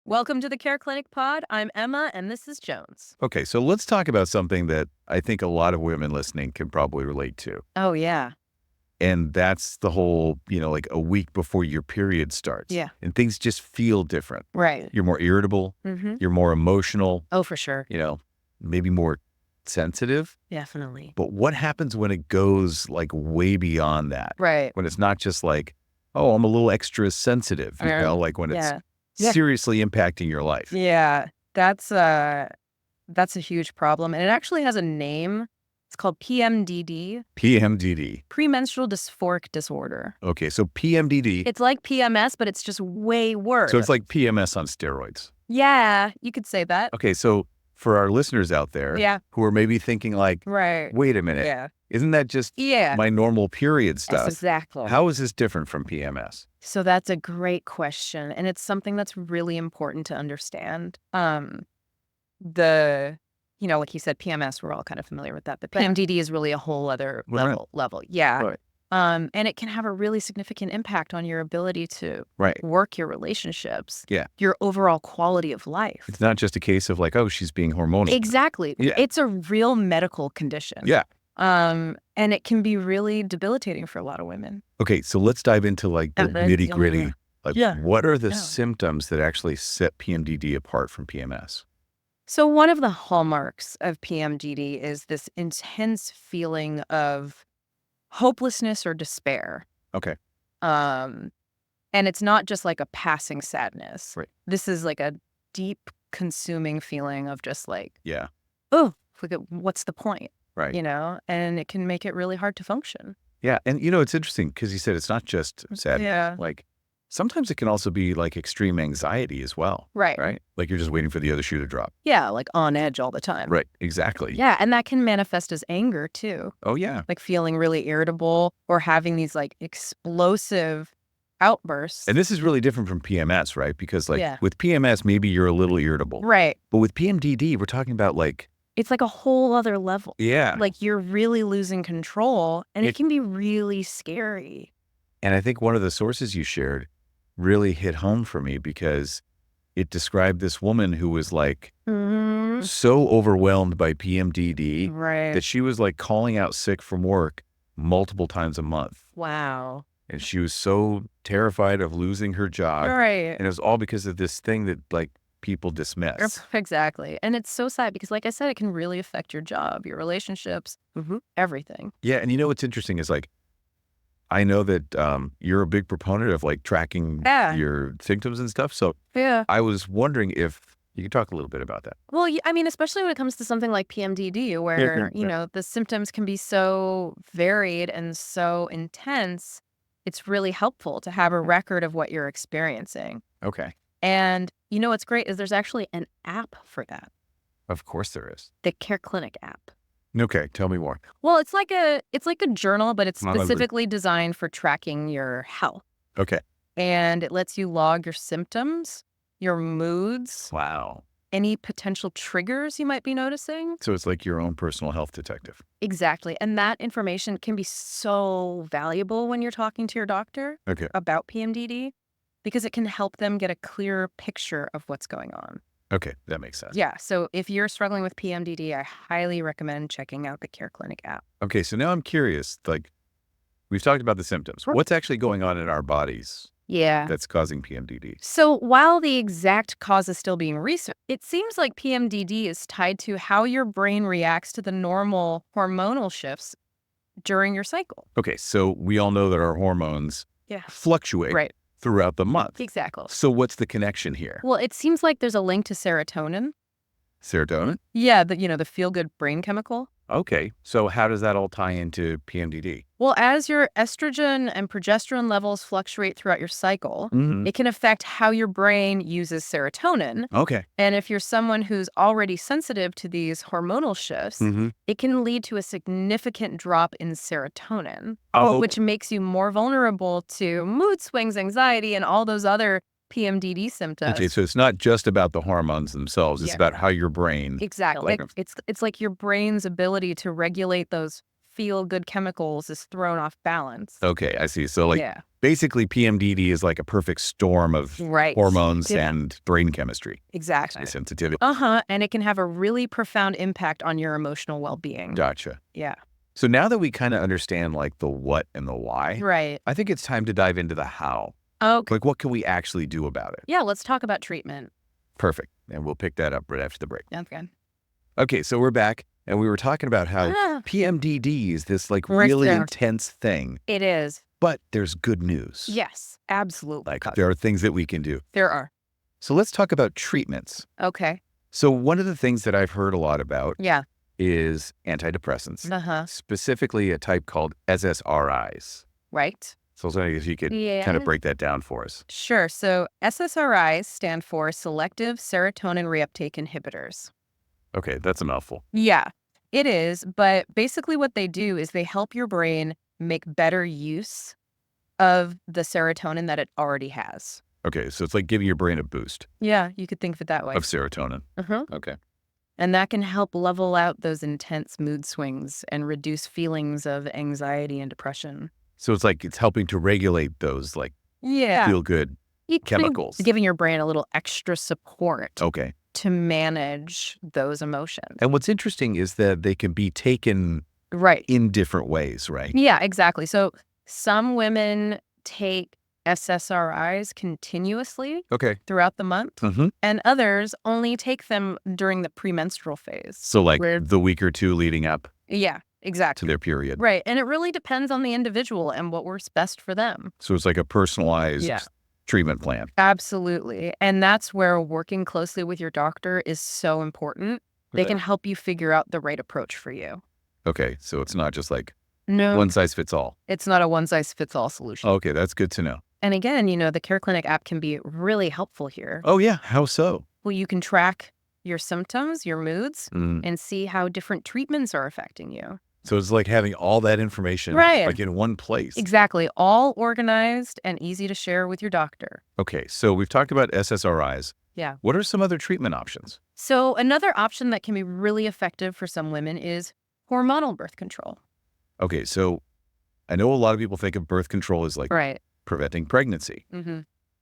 Welcome to the CareClinic pod. I'm Emma, and this is Jones. Okay, so let's talk about something that I think a lot of women listening can probably relate to. Oh, yeah. And that's the whole, like a week before your period starts. Yeah. And things just feel different. Right. You're more irritable. Mm-hmm. You're more emotional, Oh, for sure. maybe more sensitive. Definitely. But what happens when it goes like way beyond that? Right. When it's not just like, oh, I'm a little extra sensitive, like when it's Yeah. seriously impacting your life. Yeah. That's a huge problem. And it actually has a name. It's called PMDD, PMDD. premenstrual dysphoric disorder. Okay, so PMDD. It's like PMS, but it's just way worse. So it's like PMS on steroids. Yeah, you could say that. Okay, so for our listeners out there who are maybe thinking like, Right. wait a minute, Yeah. isn't that just my normal period stuff? Yes, exactly. How is this different from PMS? So that's a great question. And it's something that's really important to understand. Like you said, PMS, we're all kind of familiar with that. But PMDD is really a whole other level. Yeah. Right. And it can have a really significant impact on your ability to work your relationships. Yeah. Your overall quality of life. It's not just a case of like, oh, she's being hormonal. Exactly. Yeah. It's a real medical condition. Yeah. And it can be really debilitating for a lot of women. Okay, so let's dive into like the nitty gritty. What are the Yeah. symptoms that actually set PMDD apart from PMS? So one of the hallmarks of PMDD is this intense feeling of hopelessness or despair. Okay. And it's not just like a passing sadness. Right. This is like a deep consuming feeling of just like, Yeah. oh, what's the point? Right. And it can make it really hard to function. Yeah. And it's interesting because you said it's not just sadness. Yeah. Like sometimes it can also be like extreme anxiety as well. Right. Right. Like you're just waiting for the other shoe to drop. Yeah, like on edge all the time. Right. Exactly. Yeah, and that can manifest as anger too. Oh, yeah. Like feeling really irritable or having these like explosive outbursts. And this is really different from PMS, right? Because like with PMS, maybe you're a little irritable. Right. But with PMDD, we're talking about like. It's like a whole other level. Yeah. Like you're really losing control and it can be really scary. And I think one of the sources you shared really hit home for me because it described this woman who was like so overwhelmed by PMDD that she was like calling out sick from work multiple times a month. Wow. And she was so terrified of losing her job. Right. And it was all because of this thing that like people dismiss. Exactly. And it's so sad because like I said, it can really affect your job, your relationships, everything. Yeah. And what's interesting is like, I know that you're a big proponent of like tracking your symptoms and stuff. So I was wondering if you could talk a little bit about that. Well, I mean, especially when it comes to something like PMDD, where, the symptoms can be so varied and so intense, it's really helpful to have a record of what you're experiencing. Okay. And what's great is there's actually an app for that. Of course there is. The CareClinic app. Okay, tell me more. Well, it's like a journal, but it's specifically designed for tracking your health. Okay. And it lets you log your symptoms, your moods. Wow. Any potential triggers you might be noticing. So it's like your own personal health detective. Exactly. And that information can be so valuable when you're talking to your doctor about PMDD because it can help them get a clearer picture of what's going on. Okay, that makes sense. Yeah, so if you're struggling with PMDD, I highly recommend checking out the CareClinic app. Okay, so now I'm curious, like we've talked about the symptoms. What's actually going on in our bodies that's causing PMDD? So while the exact cause is still being researched, it seems like PMDD is tied to how your brain reacts to the normal hormonal shifts during your cycle. Okay, so we all know that our hormones fluctuate throughout the month. Exactly. So what's the connection here? Well, it seems like there's a link to serotonin. Serotonin? Yeah, the feel-good brain chemical. Okay, so how does that all tie into PMDD? Well, as your estrogen and progesterone levels fluctuate throughout your cycle, it can affect how your brain uses serotonin. Okay. And if you're someone who's already sensitive to these hormonal shifts, it can lead to a significant drop in serotonin, which makes you more vulnerable to mood swings, anxiety, and all those other PMDD symptoms. Okay, so it's not just about the hormones themselves. It's about how your brain. Exactly. It's like your brain's ability to regulate those feel-good chemicals is thrown off balance. Okay, I see. So basically PMDD is like a perfect storm of hormones and brain chemistry. Exactly. Sensitivity. And it can have a really profound impact on your emotional well-being. Gotcha. Yeah. So now that we kind of understand like the what and the why, I think it's time to dive into the how. Okay. Like what can we actually do about it? Yeah, let's talk about treatment. Perfect. And we'll pick that up right after the break. That's good. Okay, so we're back and we were talking about how PMDD is this like really intense thing. It is. But there's good news. Yes, absolutely. Like there are things that we can do. There are. So let's talk about treatments. Okay. So one of the things that I've heard a lot about is antidepressants, specifically a type called SSRIs. Right. So I was wondering if you could kind of break that down for us. Sure. So SSRIs stand for selective serotonin reuptake inhibitors. Okay, that's a mouthful. Yeah, it is. But basically what they do is they help your brain make better use of the serotonin that it already has. Okay, so it's like giving your brain a boost. Yeah, you could think of it that way. Of serotonin. Okay. And that can help level out those intense mood swings and reduce feelings of anxiety and depression. So it's like it's helping to regulate those like feel-good chemicals. Giving your brain a little extra support to manage those emotions. And what's interesting is that they can be taken in different ways, right? Yeah, exactly. So some women take SSRIs continuously throughout the month, and others only take them during the premenstrual phase. So like the week or two leading up exactly. to their period. Right. And it really depends on the individual and what works best for them. So it's like a personalized treatment plan. Absolutely. And that's where working closely with your doctor is so important. They can help you figure out the right approach for you. Okay. So it's not just like one size fits all. It's not a one size fits all solution. Okay. That's good to know. And again, the CareClinic app can be really helpful here. Oh, yeah. How so? Well, you can track your symptoms, your moods, and see how different treatments are affecting you. So it's like having all that information like in one place. Exactly. All organized and easy to share with your doctor. Okay. So we've talked about SSRIs. Yeah. What are some other treatment options? So another option that can be really effective for some women is hormonal birth control. Okay. So I know a lot of people think of birth control as like preventing pregnancy.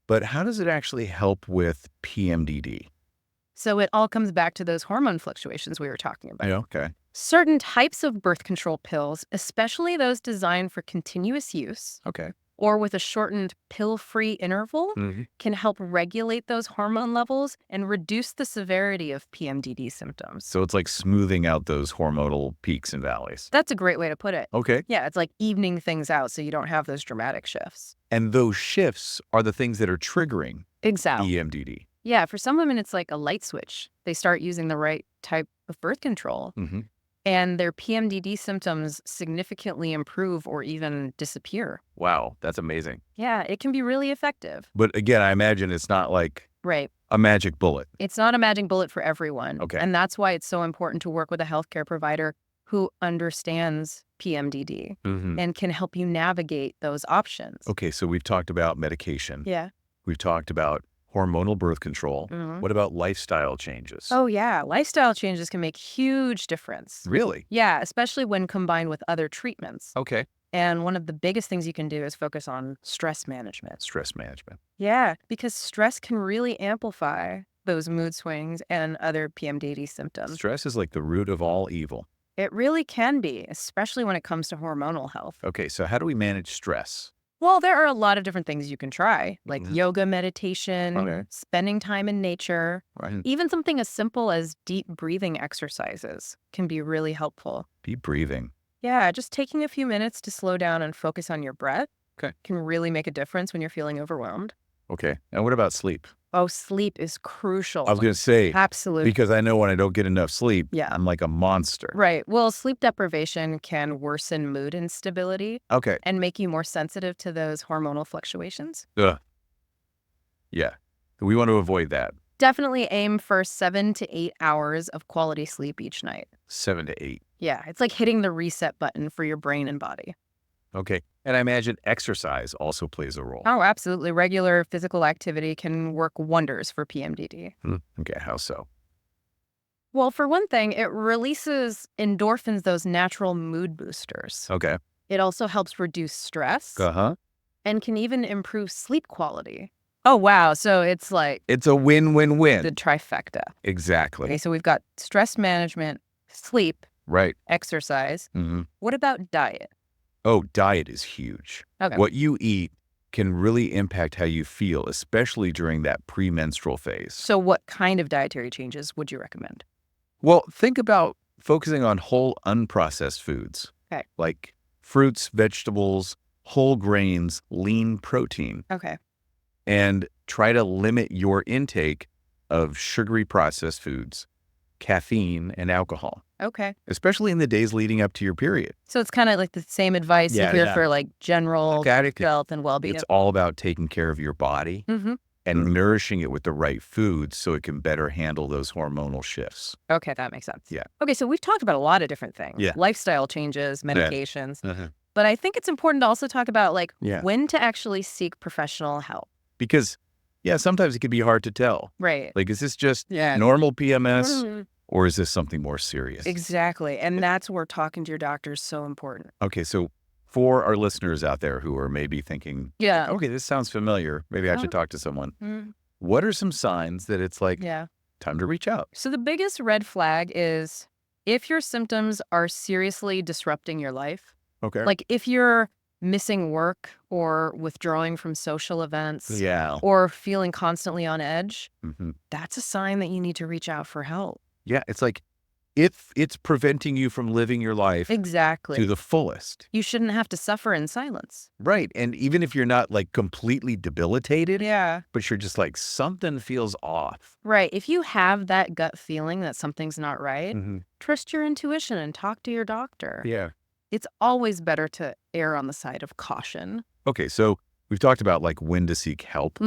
But how does it actually help with PMDD? So it all comes back to those hormone fluctuations we were talking about. Okay. Certain types of birth control pills, especially those designed for continuous use or with a shortened pill-free interval, can help regulate those hormone levels and reduce the severity of PMDD symptoms. So it's like smoothing out those hormonal peaks and valleys. That's a great way to put it. Okay. Yeah, it's like evening things out so you don't have those dramatic shifts. And those shifts are the things that are triggering PMDD. Yeah, for some women, it's like a light switch. They start using the right type of birth control, and their PMDD symptoms significantly improve or even disappear. Wow, that's amazing. Yeah, it can be really effective. But again, I imagine it's not like a magic bullet. It's not a magic bullet for everyone. Okay. And that's why it's so important to work with a healthcare provider who understands PMDD and can help you navigate those options. Okay, so we've talked about medication. Yeah. We've talked about hormonal birth control. What about lifestyle changes? Oh, yeah. Lifestyle changes can make huge difference. Really? Yeah, especially when combined with other treatments. Okay. And one of the biggest things you can do is focus on stress management. Stress management. Yeah, because stress can really amplify those mood swings and other PMDD symptoms. Stress is like the root of all evil. It really can be, especially when it comes to hormonal health. Okay, so how do we manage stress? Well, there are a lot of different things you can try, like yoga, meditation, spending time in nature. Even something as simple as deep breathing exercises can be really helpful. Deep breathing. Yeah, just taking a few minutes to slow down and focus on your breath can really make a difference when you're feeling overwhelmed. Okay. And what about sleep? Oh, sleep is crucial. I was going to say. Absolutely. Because I know when I don't get enough sleep, I'm like a monster. Right. Well, sleep deprivation can worsen mood instability and make you more sensitive to those hormonal fluctuations. Yeah. We want to avoid that. Definitely aim for 7 to 8 hours of quality sleep each night. 7 to 8. Yeah. It's like hitting the reset button for your brain and body. Okay. And I imagine exercise also plays a role. Oh, absolutely. Regular physical activity can work wonders for PMDD. Okay. How so? Well, for one thing, it releases endorphins, those natural mood boosters. Okay. It also helps reduce stress and can even improve sleep quality. Oh, wow. So it's like It's a win-win-win. the trifecta. Exactly. Okay, so we've got stress management, sleep, Right. exercise. What about diet? Oh, diet is huge. Okay. What you eat can really impact how you feel, especially during that premenstrual phase. So what kind of dietary changes would you recommend? Well, think about focusing on whole unprocessed foods. Okay. Like fruits, vegetables, whole grains, lean protein. Okay. And try to limit your intake of sugary processed foods, caffeine, and alcohol. Okay. Especially in the days leading up to your period. So it's kind of like the same advice you hear for like general health and well-being. It's all about taking care of your body and nourishing it with the right foods so it can better handle those hormonal shifts. Okay, that makes sense. Yeah. Okay, so we've talked about a lot of different things. Yeah. Lifestyle changes, medications. But I think it's important to also talk about like when to actually seek professional help. Because, sometimes it can be hard to tell. Right. Like, is this just normal PMS or is this something more serious? Exactly. And that's where talking to your doctor is so important. Okay, so for our listeners out there who are maybe thinking, okay, this sounds familiar. Maybe I should talk to someone. What are some signs that it's like time to reach out? So the biggest red flag is if your symptoms are seriously disrupting your life. Okay. Like if you're missing work or withdrawing from social events or feeling constantly on edge, that's a sign that you need to reach out for help. Yeah, it's like if it's preventing you from living your life to the fullest. You shouldn't have to suffer in silence. Right. And even if you're not like completely debilitated, Yeah. but you're just like something feels off. Right. If you have that gut feeling that something's not right, trust your intuition and talk to your doctor. Yeah. It's always better to err on the side of caution. Okay, so we've talked about like when to seek help.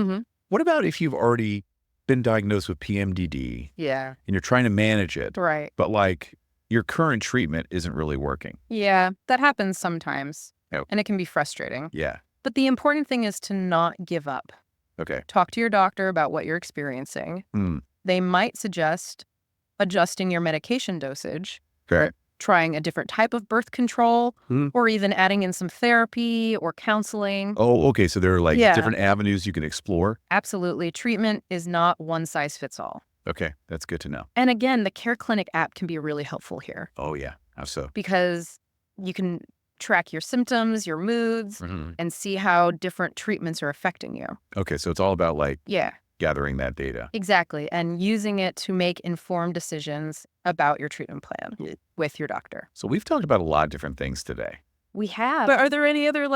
What about if you've already been diagnosed with PMDD? Yeah. And you're trying to manage it. Right. But like your current treatment isn't really working. Yeah, that happens sometimes. Oh. And it can be frustrating. Yeah. But the important thing is to not give up. Okay. Talk to your doctor about what you're experiencing. They might suggest adjusting your medication dosage. Okay. Trying a different type of birth control, or even adding in some therapy or counseling. Oh, okay. So there are like different avenues you can explore. Absolutely. Treatment is not one size fits all. Okay. That's good to know. And again, the CareClinic app can be really helpful here. Oh, yeah. How so? Because you can track your symptoms, your moods, and see how different treatments are affecting you. Okay. So it's all about like gathering that data. Exactly. And using it to make informed decisions about your treatment plan with your doctor. So we've talked about a lot of different things today. We have. But are there any other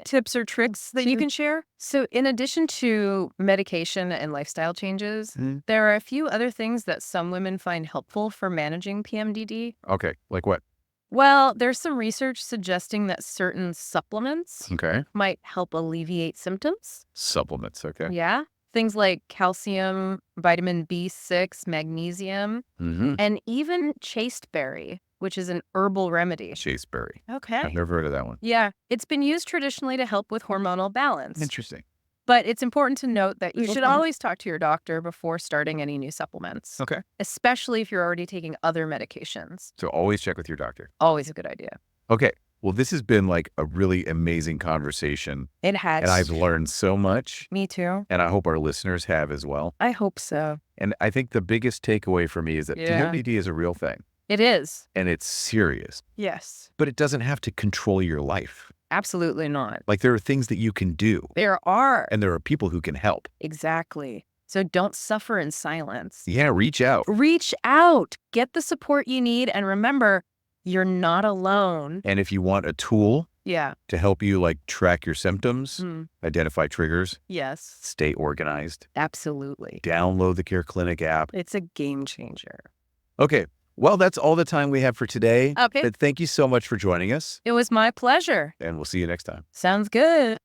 tips or tricks that you can share? So in addition to medication and lifestyle changes, there are a few other things that some women find helpful for managing PMDD. Okay. Like what? Well, there's some research suggesting that certain supplements might help alleviate symptoms. Supplements. Okay. Yeah. Things like calcium, vitamin B6, magnesium, and even chasteberry, which is an herbal remedy. Chasteberry. Okay. I've never heard of that one. Yeah. It's been used traditionally to help with hormonal balance. Interesting. But it's important to note that you should always talk to your doctor before starting any new supplements. Okay. Especially if you're already taking other medications. So always check with your doctor. Always a good idea. Okay. Well, this has been like a really amazing conversation. It has. And I've learned so much. Me too. And I hope our listeners have as well. I hope so. And I think the biggest takeaway for me is that PMDD is a real thing. It is. And it's serious. Yes. But it doesn't have to control your life. Absolutely not. Like there are things that you can do. There are. And there are people who can help. Exactly. So don't suffer in silence. Yeah, reach out. Reach out. Get the support you need. And remember, you're not alone. And if you want a tool to help you like track your symptoms, identify triggers, stay organized. Absolutely. Download the CareClinic app. It's a game changer. Okay. Well, that's all the time we have for today. Okay. But thank you so much for joining us. It was my pleasure. And we'll see you next time. Sounds good.